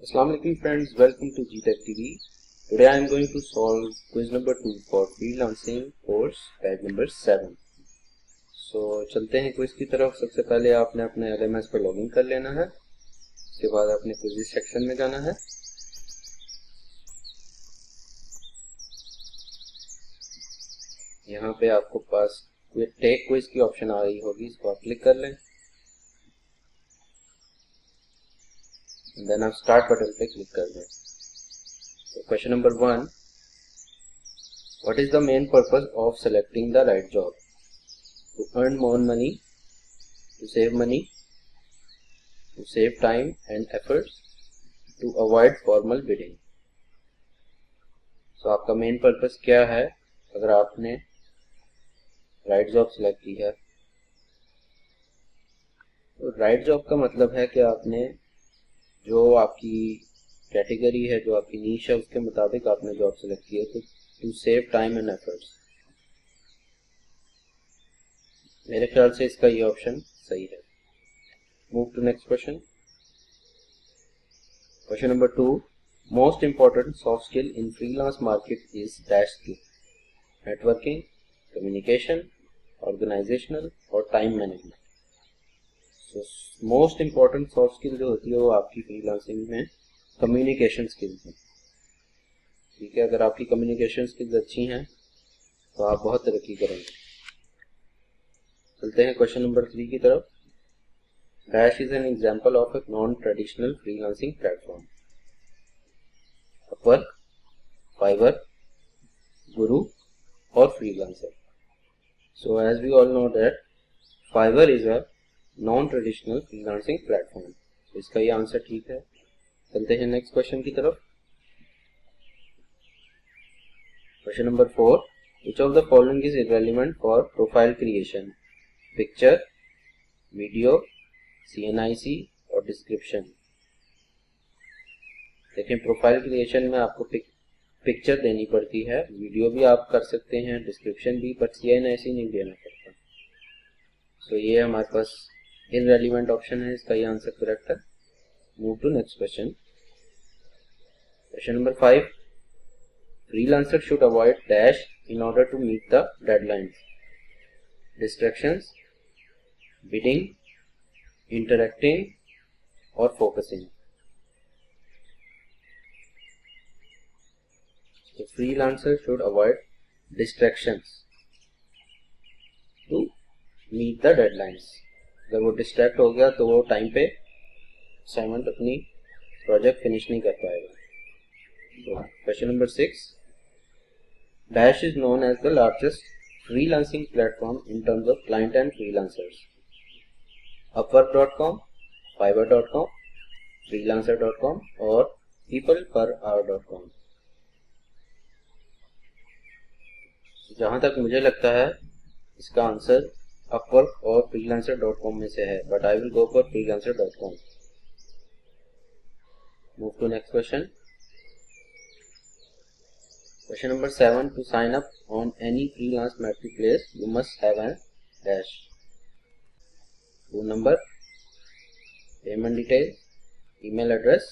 Assalamu alaikum friends, welcome to GTech TV. Today I am going to solve quiz number 2 for freelancing course page number 7. So चलते हैं quiz की तरफ। सबसे पहले आपने अपने LMS पर लॉगिन कर लेना है। उसके बाद अपने क्विज सेक्शन में जाना है। यहाँ पे आपको पास टेक क्विज की ऑप्शन आ रही होगी, इसको आप क्लिक कर लें। देन आप स्टार्ट बटन पे क्लिक कर दें। Question number 1, what is the main purpose of selecting the right job? To earn more money, to save money, to save time and efforts, to avoid formal bidding. So आपका main purpose क्या है अगर आपने right job select की है? तो right job का मतलब है कि आपने जो आपकी कैटेगरी है, जो आपकी नीश है, उसके मुताबिक आपने जॉब सिलेक्ट की है। तो to save time and efforts, मेरे ख्याल से इसका ये ऑप्शन सही है। Move to next question. Question number 2, most important soft skill in freelance market is dash skill, networking, communication, organizational और time management. So most important soft skill जो होती है वो आपकी फ्रीलांसिंग में कम्युनिकेशन स्किल्स हैं। ठीक है, अगर आपकी कम्युनिकेशन स्किल्स अच्छी हैं तो आप बहुत तरक्की करेंगे। चलते हैं क्वेश्चन नंबर 3 की तरफ। Dash is an example of a non traditional freelancing platform, Upwork, Fiverr, Guru और Freelancer. So as we all know that Fiverr is a non traditional freelancing platform. तो इसका ये आंसर ठीक है। चलते हैं नेक्स्ट क्वेश्चन की तरफ। Question number 4, which of the following is irrelevant for profile creation? Picture, video, CNIC और डिस्क्रिप्शन। देखें, प्रोफाइल क्रिएशन में आपको पिक्चर देनी पड़ती है, वीडियो भी आप कर सकते हैं, डिस्क्रिप्शन भी, पर CNIC नहीं देना पड़ता। सो ये हमारे पास इररेलेवेंट ऑप्शन है, इसका ये आंसर करेक्ट है। Move to next question. Question number 5, freelancer should avoid dash in order to meet the deadlines: distractions, bidding, interacting or focusing. So freelancer should avoid distractions to meet the deadlines. अगर वो distract हो गया तो वो time पे assignment अपनी project finish नहीं कर पाएगा। Question number 6, Dash is known as the largest freelancing platform in terms of client and freelancers. Upwork.com, Fiverr.com, Freelancer.com और PeoplePerHour.com। जहाँ तक मुझे लगता है इसका आंसर Upwork और Freelancer.com में से है, but I will go for Freelancer.com. Move to next question. Question number 7, to sign up on any freelance marketplace, you must have a dash: phone number, payment details, email address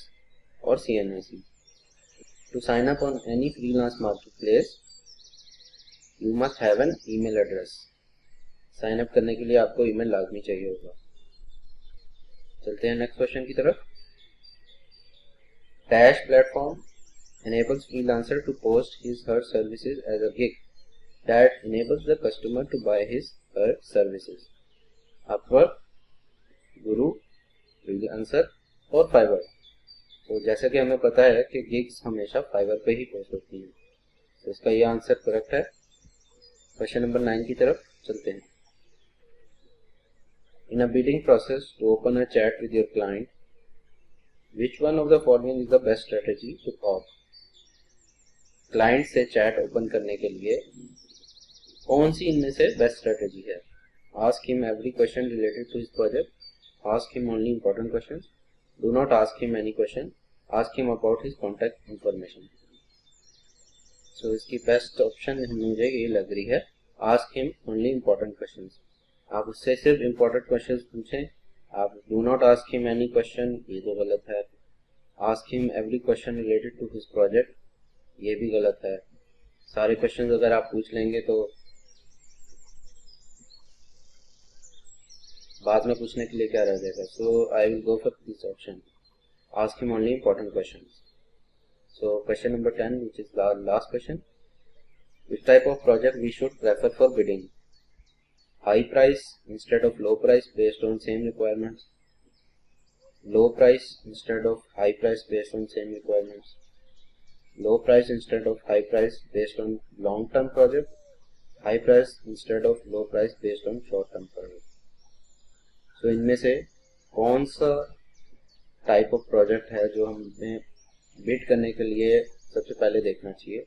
और CNIC. To sign up on any freelance marketplace, you must have an email address. Sign up करने के लिए आपको email लाजमी चाहिए होगा। चलते हैं नेक्स्ट क्वेश्चन की तरफ। Dash platform enables freelancer to post his/her services as a gig that enables the customer to buy his/her services: Upwork, Guru, Freelancer और Fiverr। तो जैसा कि हमें पता है कि गिग्स हमेशा फाइवर पे ही पोस्ट होती हैं, तो इसका ये आंसर करेक्ट है। क्वेश्चन नंबर 9 की तरफ चलते हैं। In a bidding process, to open a chat with your client, which one of the following is the best strategy to opt? Client से चैट ओपन करने के लिए कौन सी इनमें से बेस्ट स्ट्रेटेजी है? Ask him every question related to his project, ask him only important questions, do not ask him any question, ask him about his contact information. So इसकी बेस्ट ऑप्शन मुझे ये लग रही है, ask him only important questions. आप उससे सिर्फ important questions पूछें। आप do not ask him any question, ये तो गलत है। Ask him every question related to his project, ये भी गलत है। सारे क्वेश्चंस अगर आप पूछ लेंगे तो बाद में पूछने के लिए क्या रह जाएगा। So I will go for this option, ask him only important questions. So question number 10, which is the last question. Which type of project we should prefer for bidding? High price instead of low price based on same requirements. Low price instead of high price based on same requirements. Low price instead of high price based on long term project. High price instead of low price based on short term project. So इनमें से कौन सा type of project है जो हमें bid करने के लिए सबसे पहले देखना चाहिए।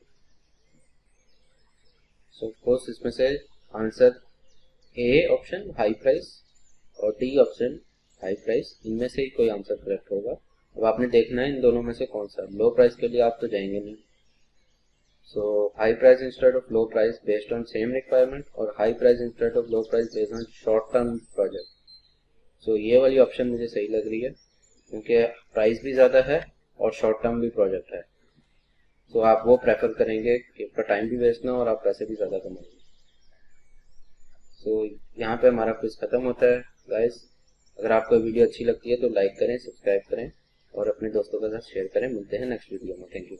सो ऑफकोर्स इसमें से answer A option high price और डी ऑप्शन हाई प्राइस, इनमें से ही कोई आंसर करेक्ट होगा। अब आपने देखना है इन दोनों में से कौन सा। लो प्राइस के लिए आप तो जाएंगे नहीं। So high price instead of low price based on same requirement और high price instead of low price based on short term project. So ये वाली ऑप्शन मुझे सही लग रही है क्योंकि प्राइस भी ज़्यादा है और शॉर्ट टर्म भी प्रोजेक्ट है। तो आप वो प्रेफर करेंगे कि आपका टाइम भी वेस्ट ना और आप पैसे भी ज़्यादा कमाएंगे। सो यहाँ पे हमारा क्विज खत्म होता है गाइस। अगर आपको वीडियो अच्छी लगती है तो लाइक करें, सब्सक्राइब करें और अपने दोस्तों के साथ शेयर करें। मिलते हैं नेक्स्ट वीडियो में। Thank you.